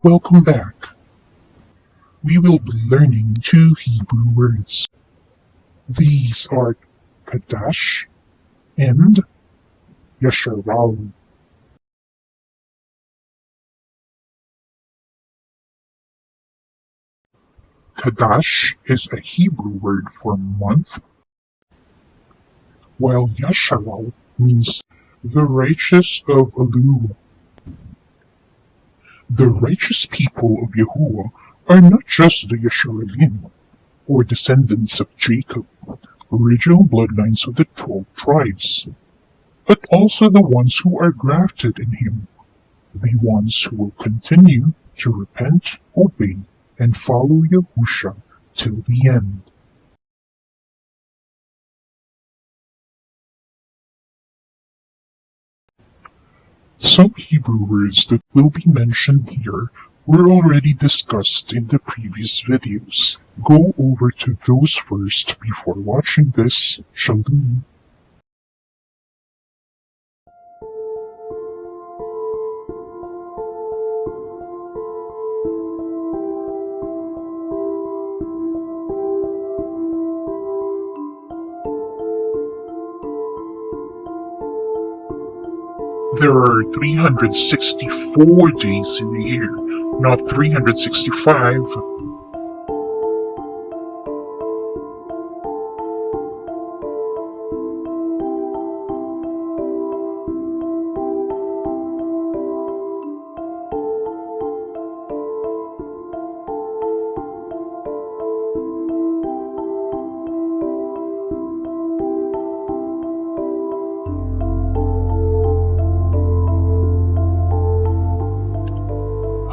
Welcome back. We will be learning two Hebrew words. These are Kadash and Yasharal. Kadash is a Hebrew word for month, while Yasharal means the righteous of Elul. The righteous people of Yahuwah are not just the Yeshuralim, or descendants of Jacob, original bloodlines of the 12 tribes, but also the ones who are grafted in him, the ones who will continue to repent, obey, and follow Yahusha till the end. Some Hebrew words that will be mentioned here were already discussed in the previous videos. Go over to those first before watching this. Shalom. There are 364 days in a year, not 365.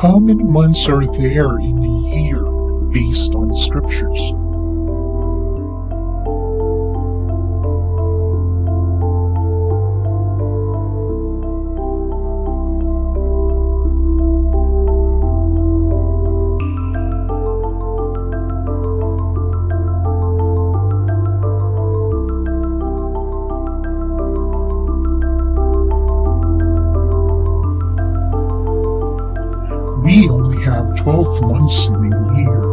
How many months are there in a year based on scriptures? We only have 12 months in a year.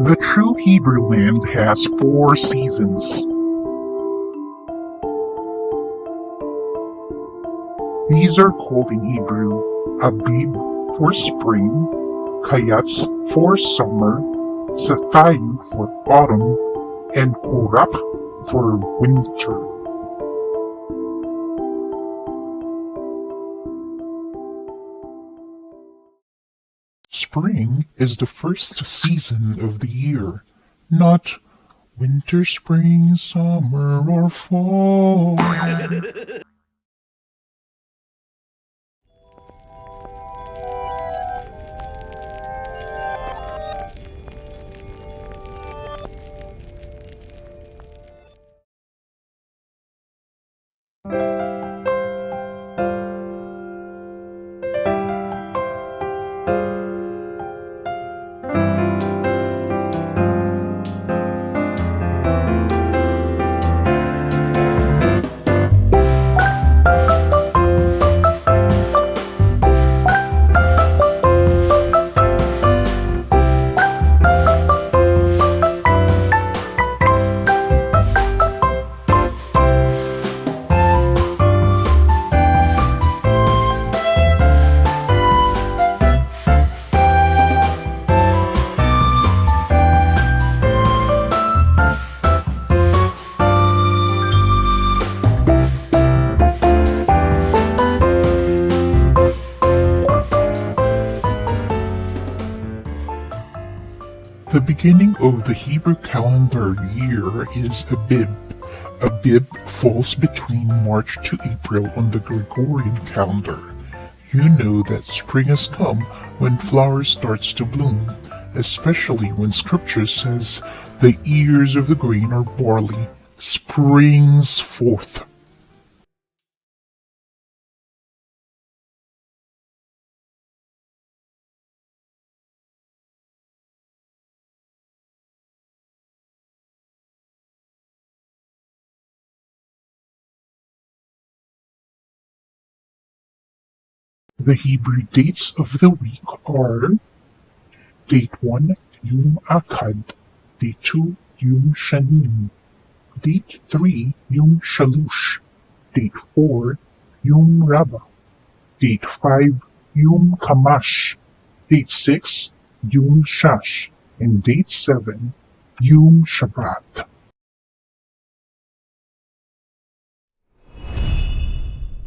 The true Hebrew land has 4 seasons. These are called in Hebrew Abib for spring, Kayatz for summer, Satayu for autumn, and Kurap for winter. Spring is the first season of the year, not winter, spring, summer, or fall. The beginning of the Hebrew calendar year is Abib. Abib falls between March to April on the Gregorian calendar. You know that spring has come when flowers starts to bloom, especially when scripture says the ears of the grain or barley springs forth. The Hebrew dates of the week are Date 1, Yom Akkad. Date 2, Yom Shanim. Date 3, Yom Shalush. Date 4, Yom Rabbah. Date 5, Yom Kamash. Date 6, Yom Shash. And date 7, Yom Shabbat.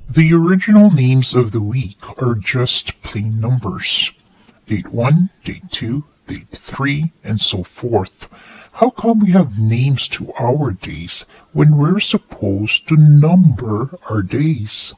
The original names of the week are just plain numbers. Date 1, Date 2, Date 3, and so forth. How come we have names to our days when we're supposed to number our days?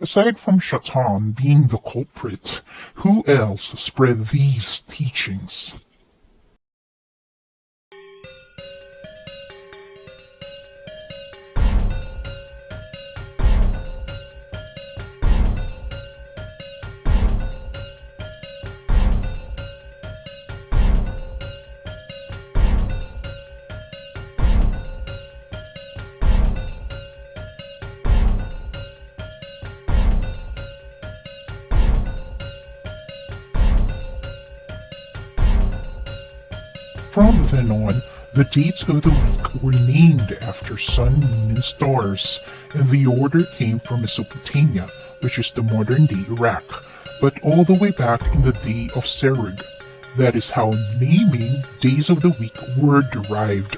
Aside from Shaitan being the culprit, who else spread these teachings? From then on, the dates of the week were named after sun, moon, and stars, and the order came from Mesopotamia, which is the modern-day Iraq, but all the way back in the day of Serug. That is how naming days of the week were derived.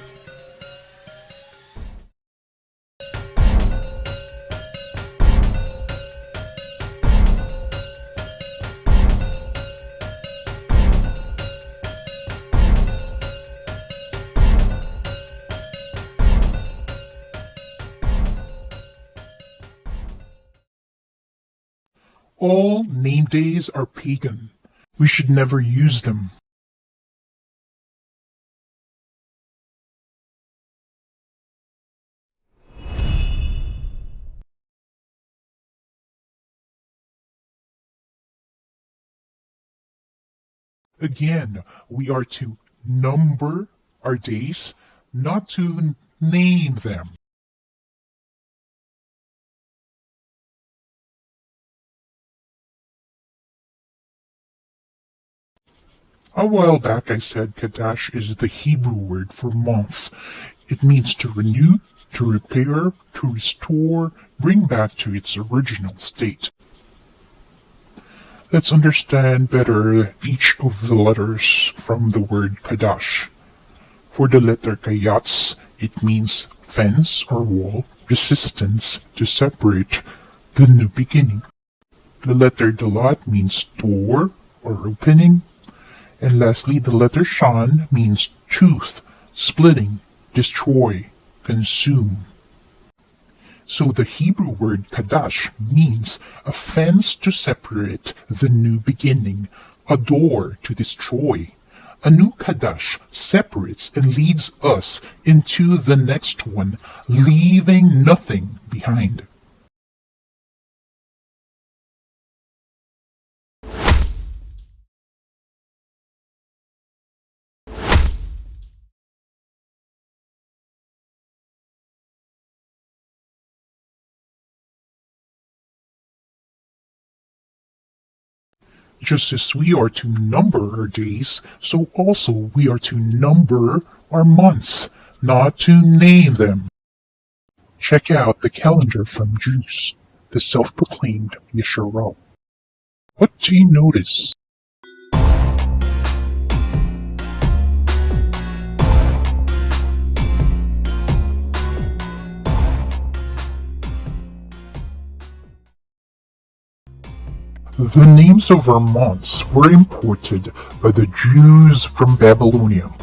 All name days are pagan. We should never use them. Again, we are to number our days, not to name them. A while back I said Kadash is the Hebrew word for month. It means to renew, to repair, to restore, bring back to its original state. Let's understand better each of the letters from the word Kadash. For the letter Kayats, it means fence or wall, resistance to separate, the new beginning. The letter Dalat means door or opening. And lastly, the letter Shan means tooth, splitting, destroy, consume. So the Hebrew word Kadash means a fence to separate the new beginning, a door to destroy. A new Kadash separates and leads us into the next one, leaving nothing behind. Just as we are to number our days, so also we are to number our months, not to name them. Check out the calendar from Jews, the self-proclaimed Yeshurun. What do you notice? The names of our months were imported by the Jews from Babylonia.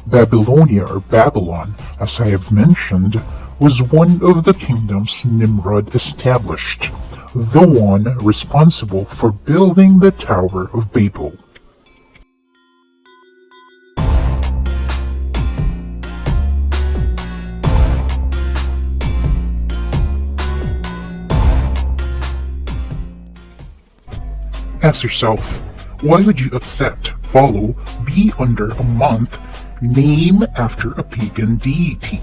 Babylonia, or Babylon, as I have mentioned, was one of the kingdoms Nimrod established, the one responsible for building the Tower of Babel. Ask yourself, why would you accept, follow, be under a month, name after a pagan deity?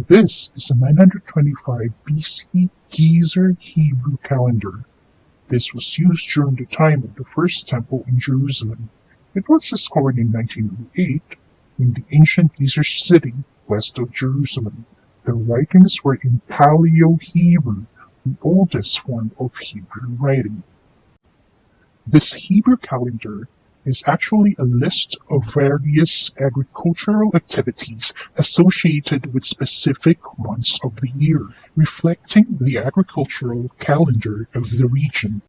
This is a 925 BC Gezer Hebrew calendar. This was used during the time of the First Temple in Jerusalem. It was discovered in 1908 in the ancient Gezer city west of Jerusalem. The writings were in Paleo-Hebrew, the oldest form of Hebrew writing. This Hebrew calendar is actually a list of various agricultural activities associated with specific months of the year, reflecting the agricultural calendar of the region.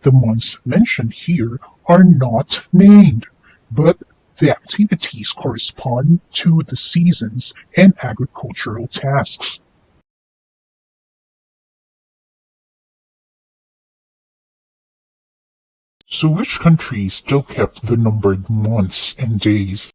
The months mentioned here are not named, but the activities correspond to the seasons and agricultural tasks. So which countries still kept the numbered months and days?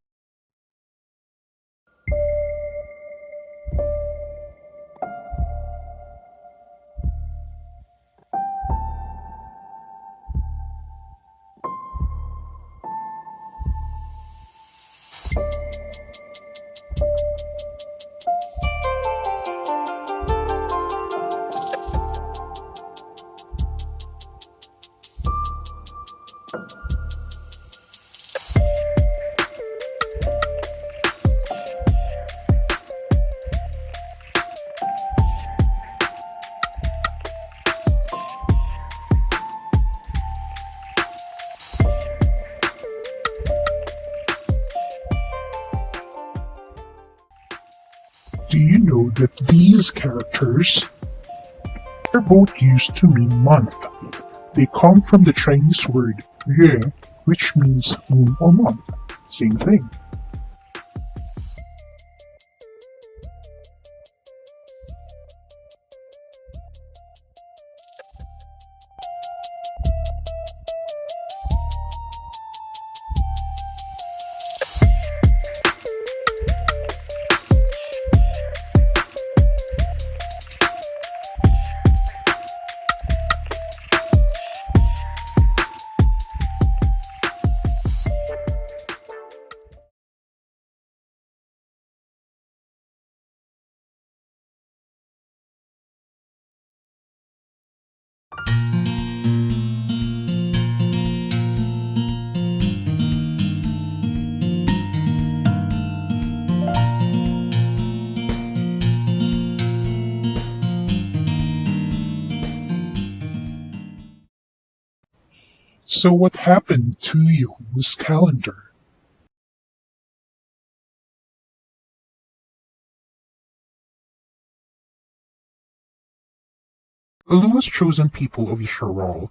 Do you know that these characters are both used to mean month? They come from the Chinese word 月, which means moon or month. Same thing. So what happened to Yahuwah's calendar? Elohim's chosen people of Yisrael,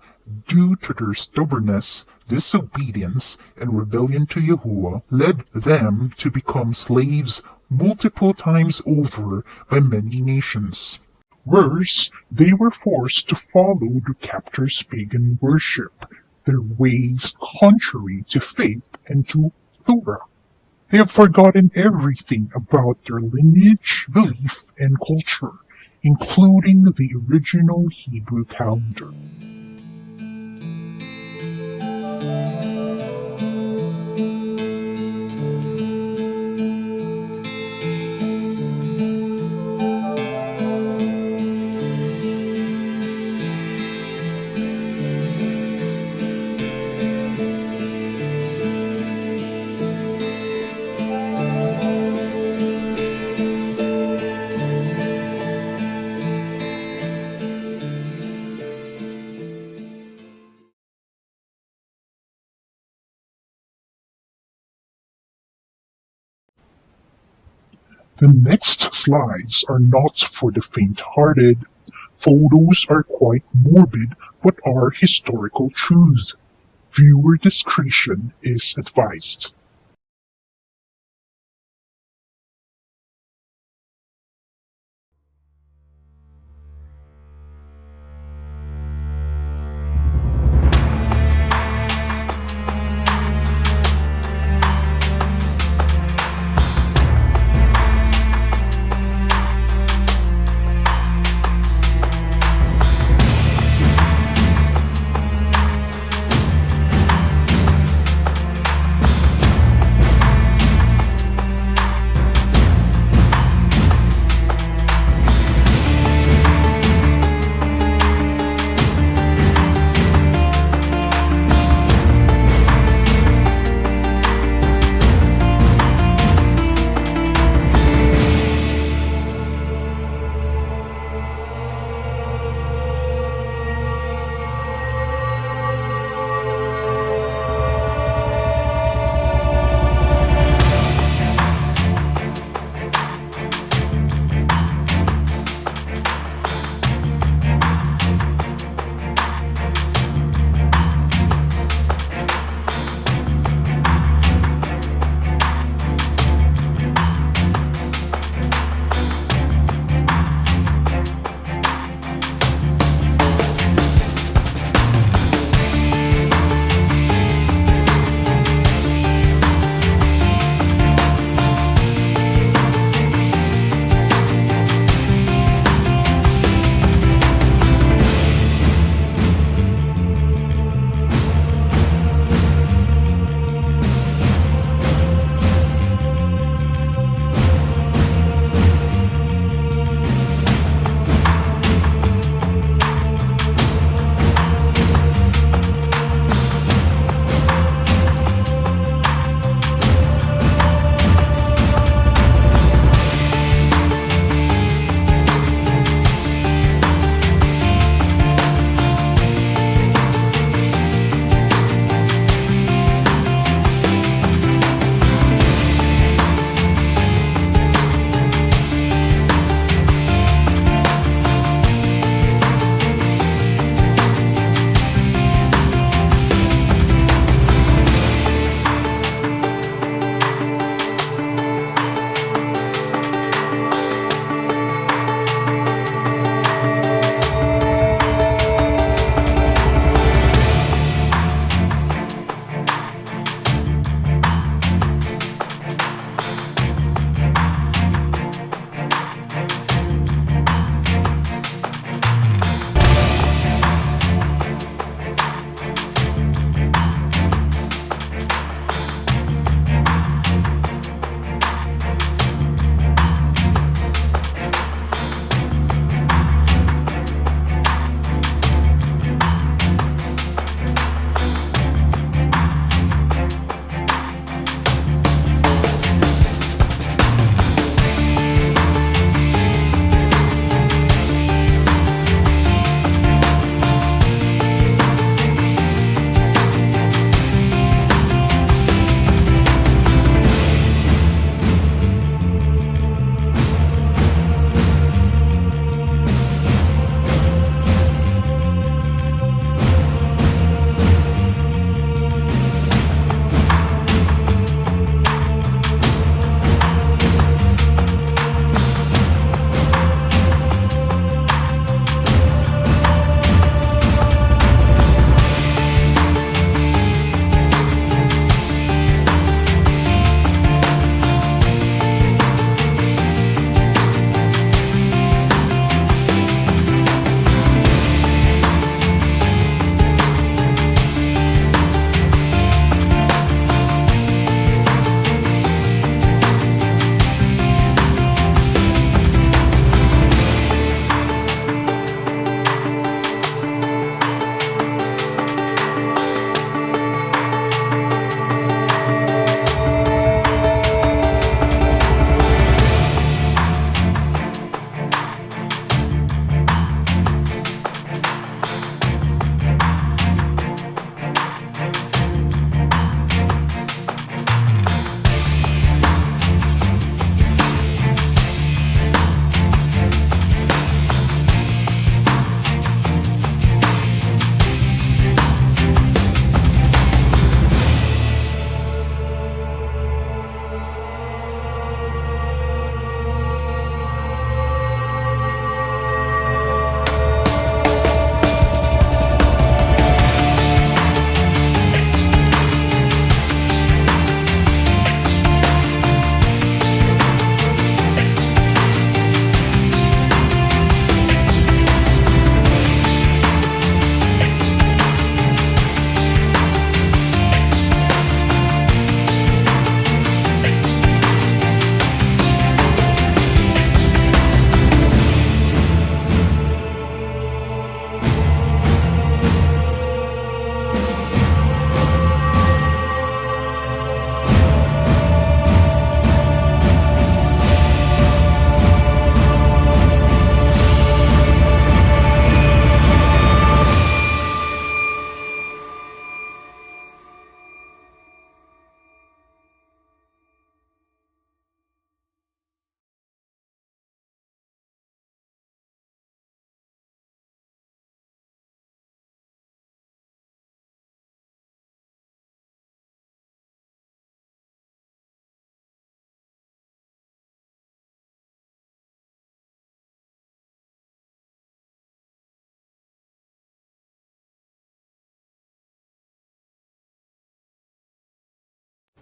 due to their stubbornness, disobedience, and rebellion to Yahuwah, led them to become slaves multiple times over by many nations. Worse, they were forced to follow the captor's pagan worship, their ways contrary to faith and to Torah. They have forgotten everything about their lineage, belief, and culture, including the original Hebrew calendar. The next slides are not for the faint-hearted. Photos are quite morbid, but are historical truths. Viewer discretion is advised.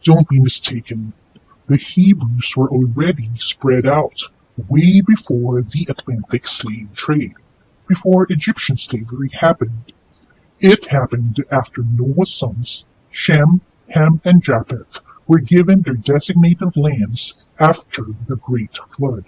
Don't be mistaken. The Hebrews were already spread out way before the Atlantic slave trade, before Egyptian slavery happened. It happened after Noah's sons, Shem, Ham, and Japheth, were given their designated lands after the Great Flood.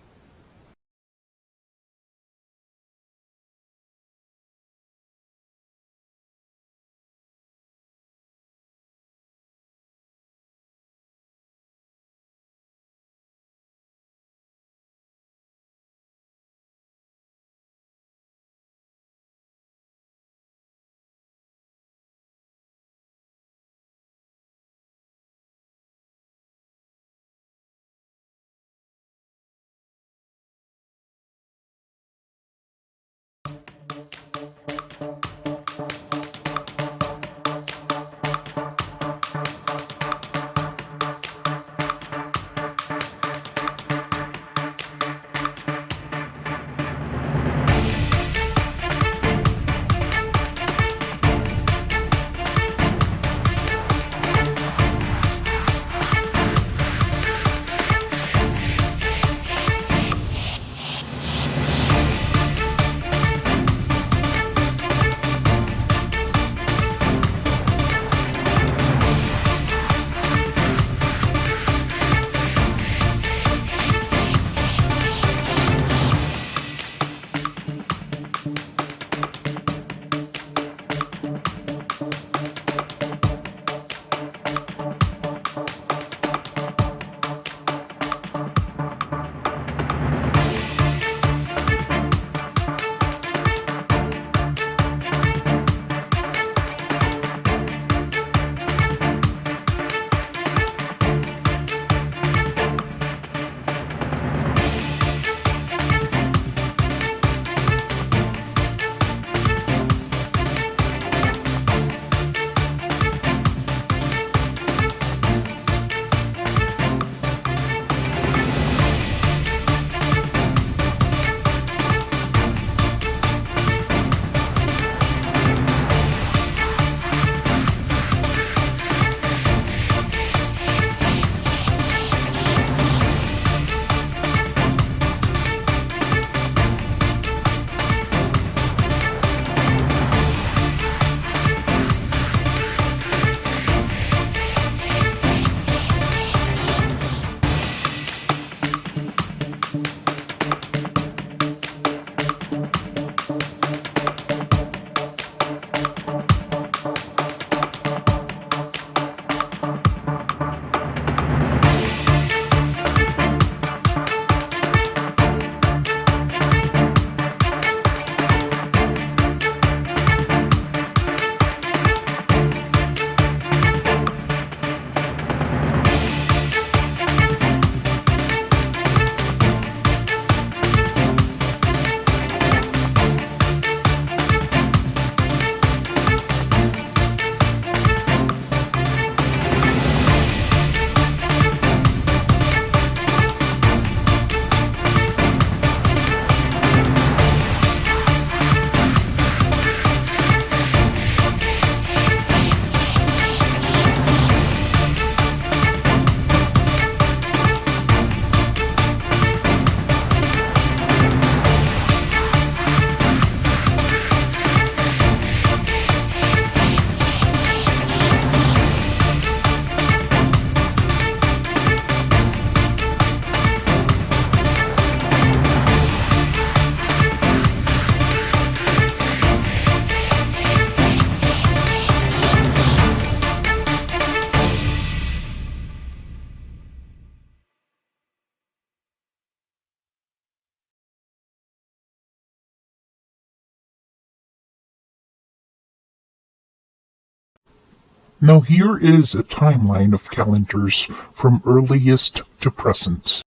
Now here is a timeline of calendars from earliest to present.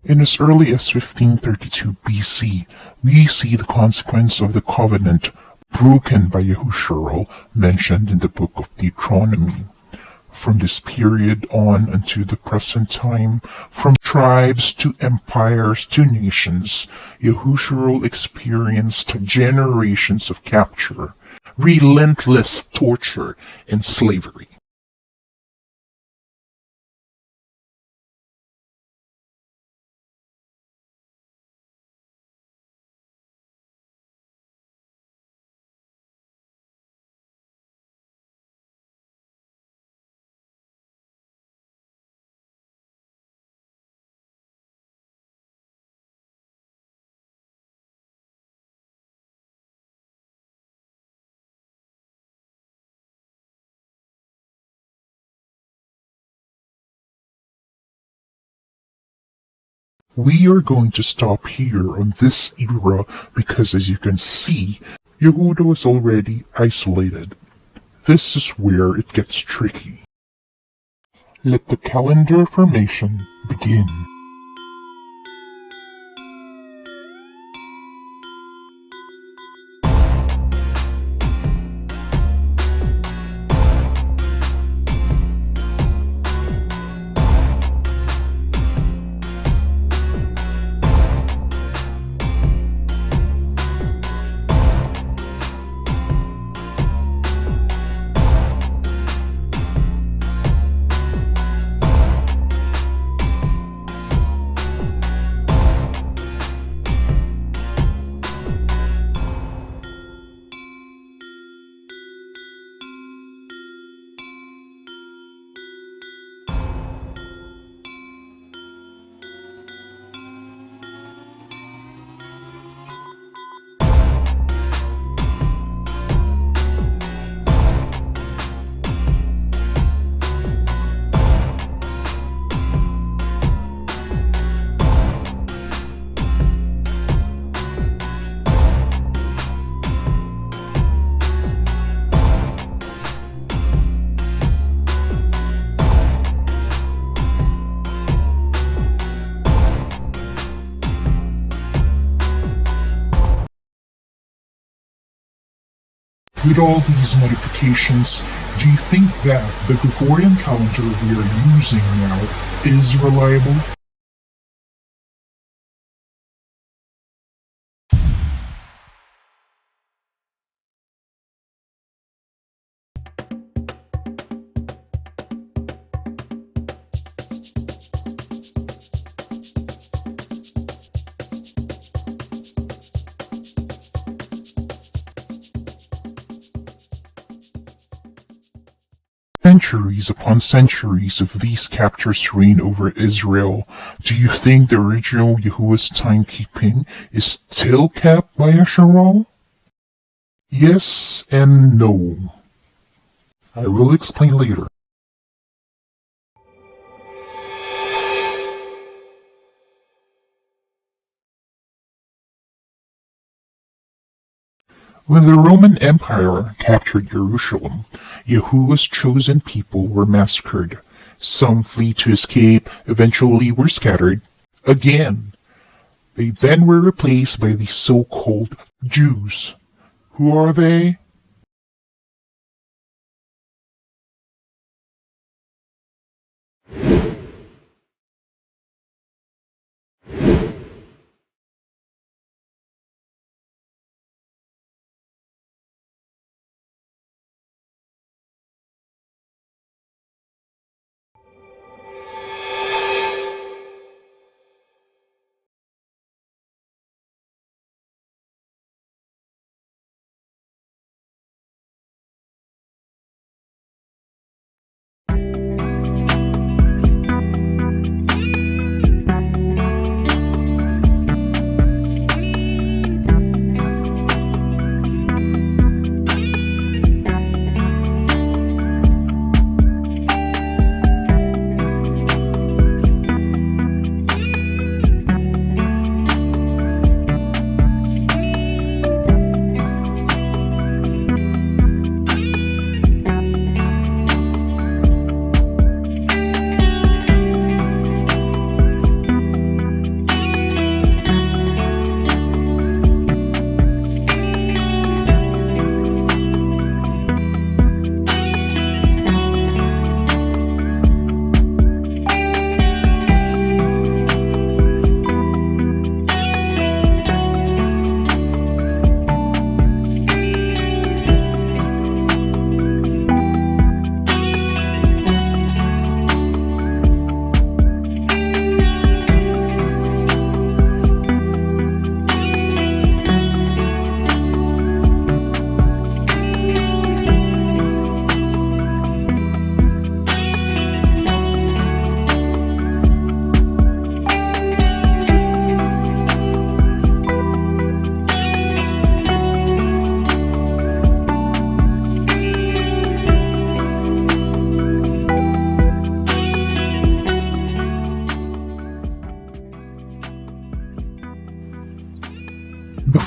In as early as 1532 BC, we see the consequence of the covenant broken by Yahusharel, mentioned in the book of Deuteronomy. From this period on until the present time, from tribes to empires to nations, Yahusharel experienced generations of capture, relentless torture, and slavery. We are going to stop here on this era because, as you can see, Yehuda was already isolated. This is where it gets tricky. Let the calendar formation begin. With all these modifications, do you think that the Gregorian calendar we are using now is reliable? Centuries upon centuries of these captures reign over Israel. Do you think the original Yahuwah's timekeeping is still kept by Yasharal? Yes and no. I will explain later. When the Roman Empire captured Jerusalem, Yahuwah's chosen people were massacred. Some fled to escape, eventually were scattered. Again, they then were replaced by the so-called Jews. Who are they?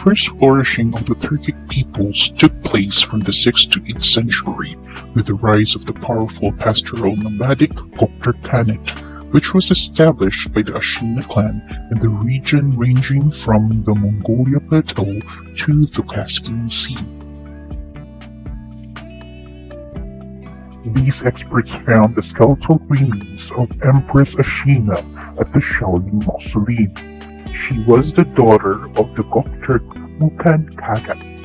first flourishing of the Turkic peoples took place from the 6th to 8th century with the rise of the powerful pastoral nomadic Göktürkhanate, which was established by the Ashina clan in the region ranging from the Mongolia Plateau to the Caspian Sea. These experts found the skeletal remains of Empress Ashina at the Shaolin Mausoleum. She was the daughter of the Göktürk Mukan Khagan.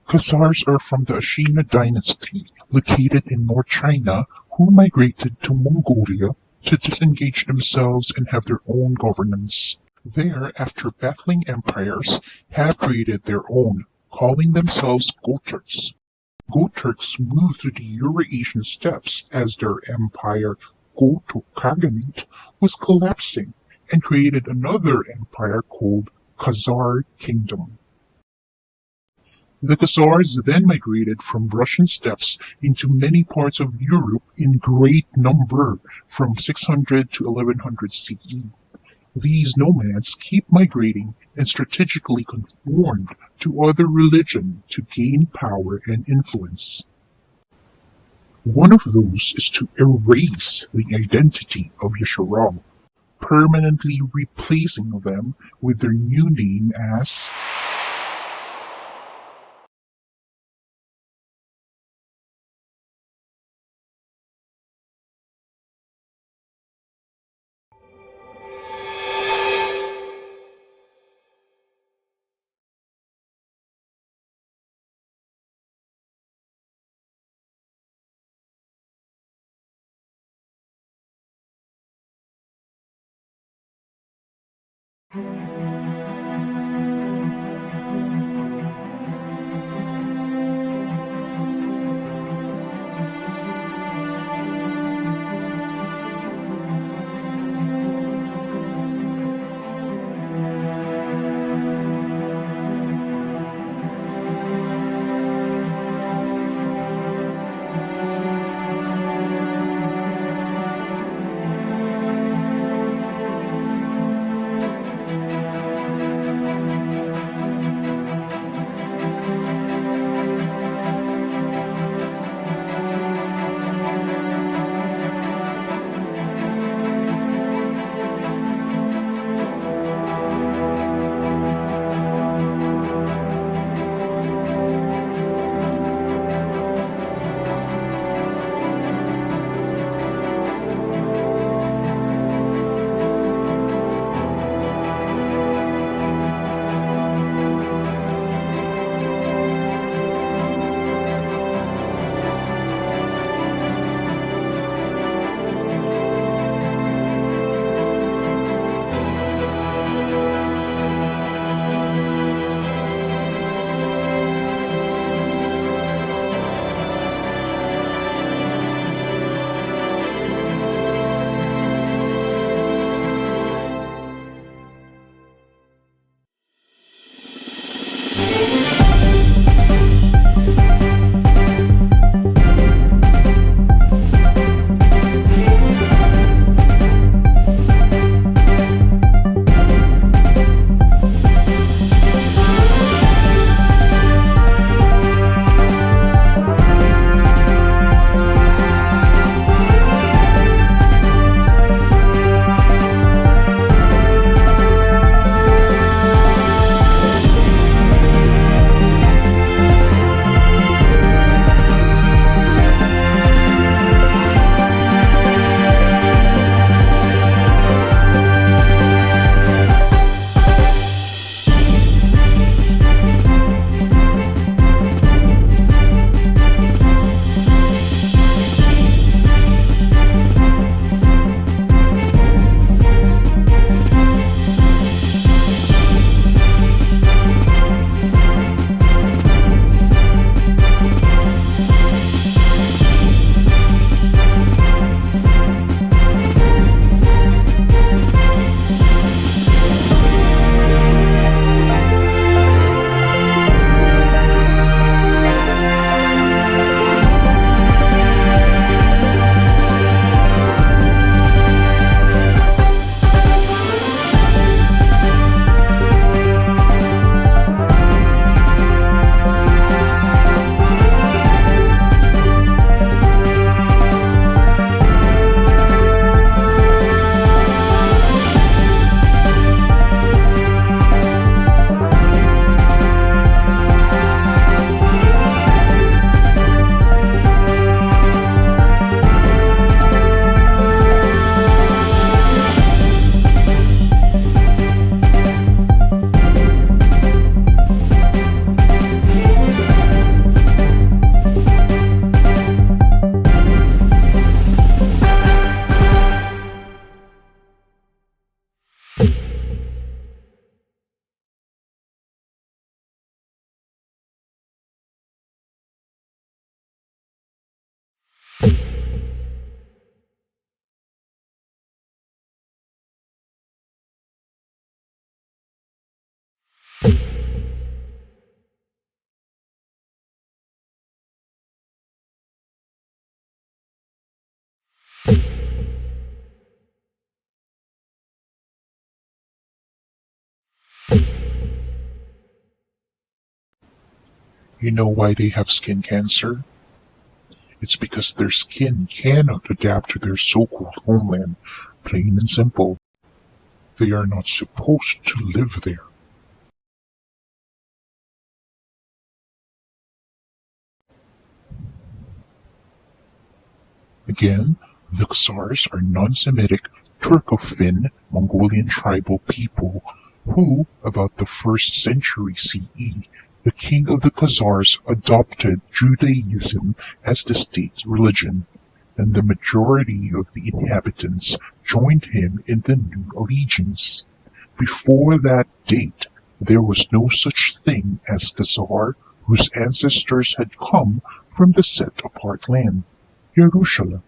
Khazars are from the Ashina dynasty, located in North China, who migrated to Mongolia to disengage themselves and have their own governance. There, after battling empires, have created their own, calling themselves Goturks. Goturks moved to the Eurasian steppes as their empire, Goturk Khaganate, was collapsing, and created another empire called Khazar Kingdom. The Khazars then migrated from Russian steppes into many parts of Europe in great number from 600 to 1100 CE. These nomads keep migrating and strategically conformed to other religion to gain power and influence. One of those is to erase the identity of Yasharal, permanently replacing them with their new name as You know why they have skin cancer? It's because their skin cannot adapt to their so-called homeland, plain and simple. They are not supposed to live there. Again, the Khazars are non-Semitic, Turco-Finn, Mongolian tribal people who, about the 1st century CE, the king of the Khazars adopted Judaism as the state's religion, and the majority of the inhabitants joined him in the new allegiance. Before that date, there was no such thing as Khazar whose ancestors had come from the set-apart land, Jerusalem.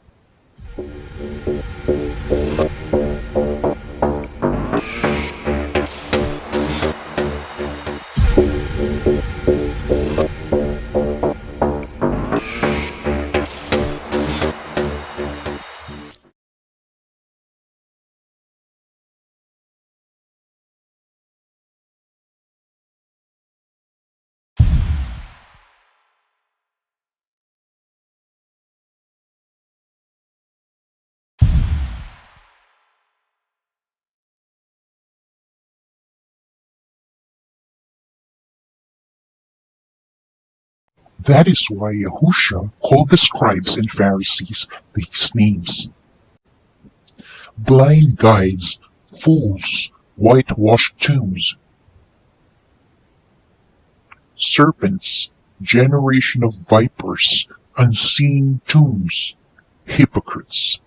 That is why Yahusha called the scribes and Pharisees these names. Blind guides, fools, whitewashed tombs. Serpents, generation of vipers, unseen tombs, hypocrites.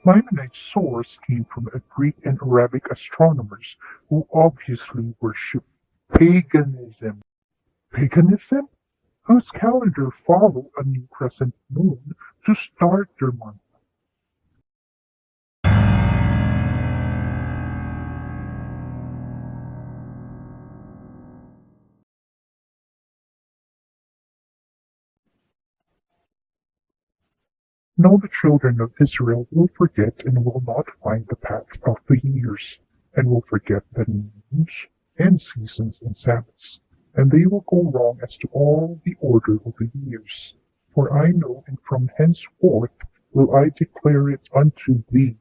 Maimonite's source came from a Greek and Arabic astronomers who obviously worship paganism. Paganism? Whose calendar follow a new crescent moon to start their month. Now the children of Israel will forget and will not find the path of the years, and will forget the moons and seasons and Sabbaths, and they will go wrong as to all the order of the years. For I know, and from henceforth will I declare it unto thee,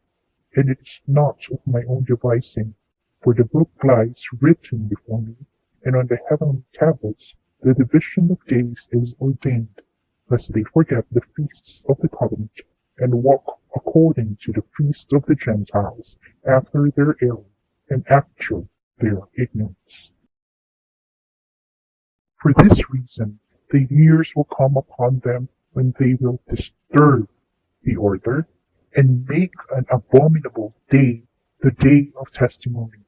and it is not of my own devising, for the book lies written before me, and on the heavenly tablets the division of days is ordained, lest they forget the feasts of the covenant, and walk according to the feasts of the Gentiles, after their error, and after their ignorance. For this reason the years will come upon them when they will disturb the order, and make an abominable day the day of testimony,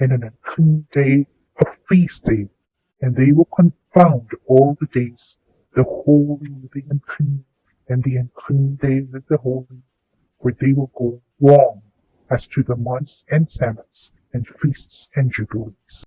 and an unclean day a feast day, and they will confound all the days, the holy with the unclean, and the unclean day with the holy, for they will go wrong as to the months and Sabbaths, and feasts and jubilees.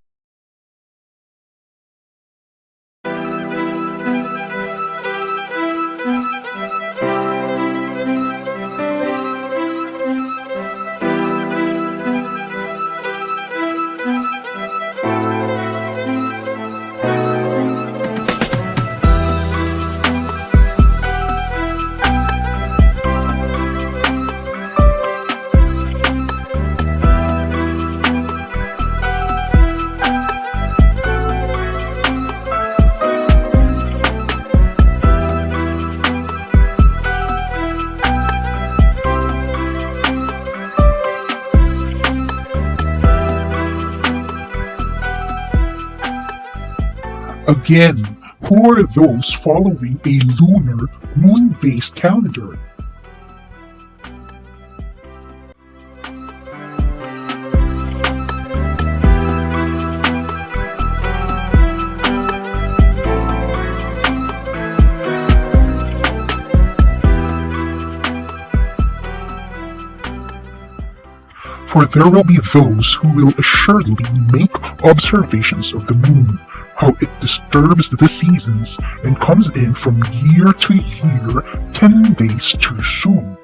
Again, who are those following a lunar, moon-based calendar? For there will be those who will assuredly make observations of the moon, how it disturbs the seasons, and comes in from year to year 10 days too soon.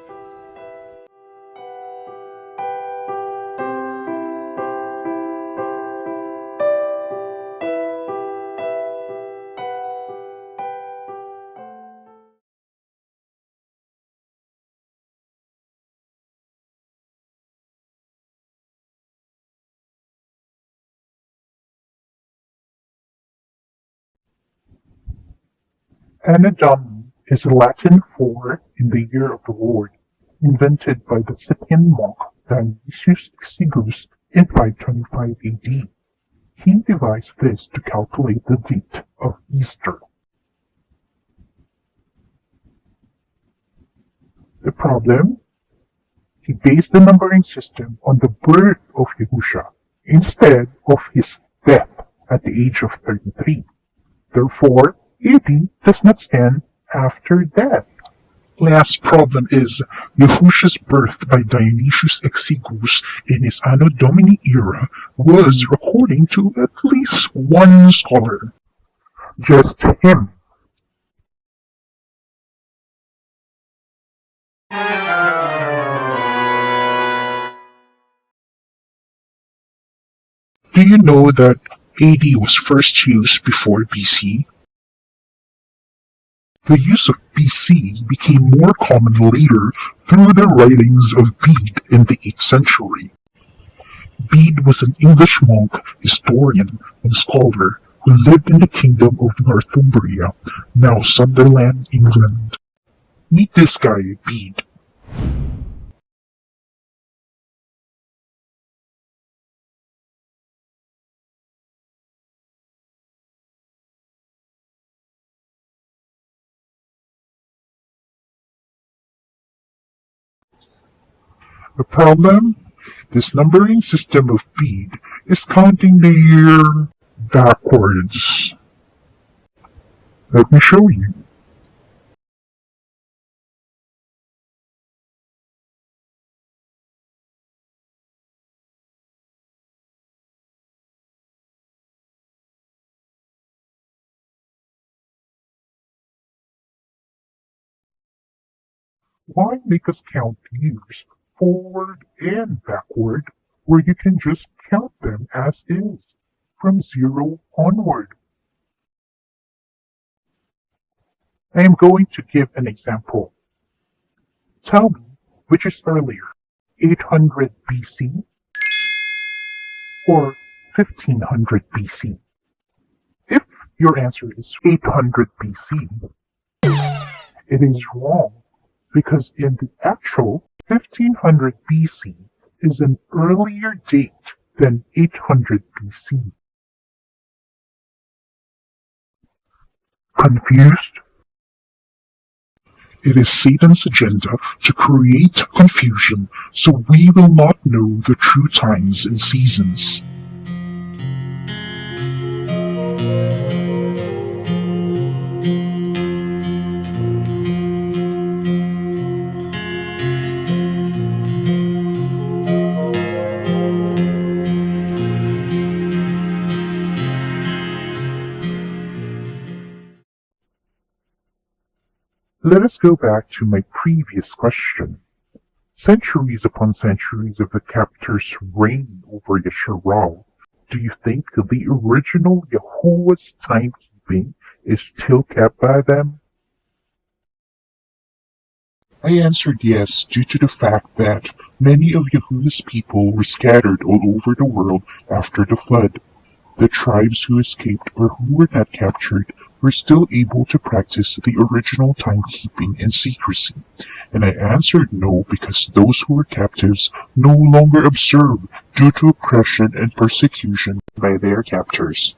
Anno Domini is Latin for "in the year of the Lord", invented by the Scythian monk Dionysius Exiguus in 525 AD. He devised this to calculate the date of Easter. The problem? He based the numbering system on the birth of Yahusha instead of his death at the age of 33. Therefore, AD does not stand after death. Last problem is Yahusha's birth by Dionysius Exiguus in his Anno Domini era was, according to at least one scholar, just him. Do you know that AD was first used before BC? The use of BC became more common later through the writings of Bede in the 8th century. Bede was an English monk, historian, and scholar who lived in the kingdom of Northumbria, now Sunderland, England. Meet this guy, Bede. The problem? This numbering system of feed is counting the year backwards. Let me show you. Why make us count years forward and backward, where you can just count them as is, from 0 onward? I am going to give an example. Tell me which is earlier, 800 BC or 1500 BC. If your answer is 800 BC, it is wrong, because in the actual 1500 BC is an earlier date than 800 BC. Confused? It is Satan's agenda to create confusion so we will not know the true times and seasons. Let us go back to my previous question. Centuries upon centuries of the captors' reign over Yasharal, do you think the original Yahuwah's timekeeping is still kept by them? I answered yes due to the fact that many of Yahuwah's people were scattered all over the world after the flood. The tribes who escaped or who were not captured were still able to practice the original timekeeping in secrecy, and I answered no because those who were captives no longer observe due to oppression and persecution by their captors.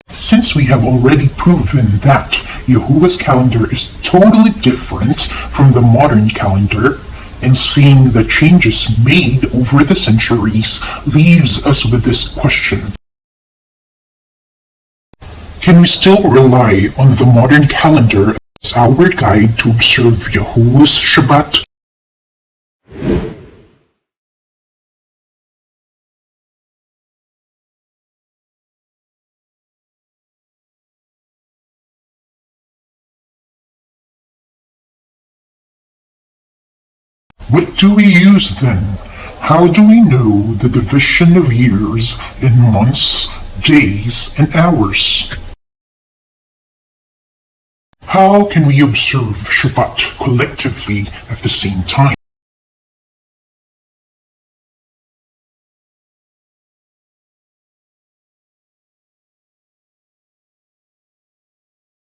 Since we have already proven that Yahuwah's calendar is totally different from the modern calendar, and seeing the changes made over the centuries leaves us with this question. Can we still rely on the modern calendar as our guide to observe Yahuwah's Shabbat? What do we use then? How do we know the division of years in months, days, and hours? How can we observe Shabbat collectively at the same time?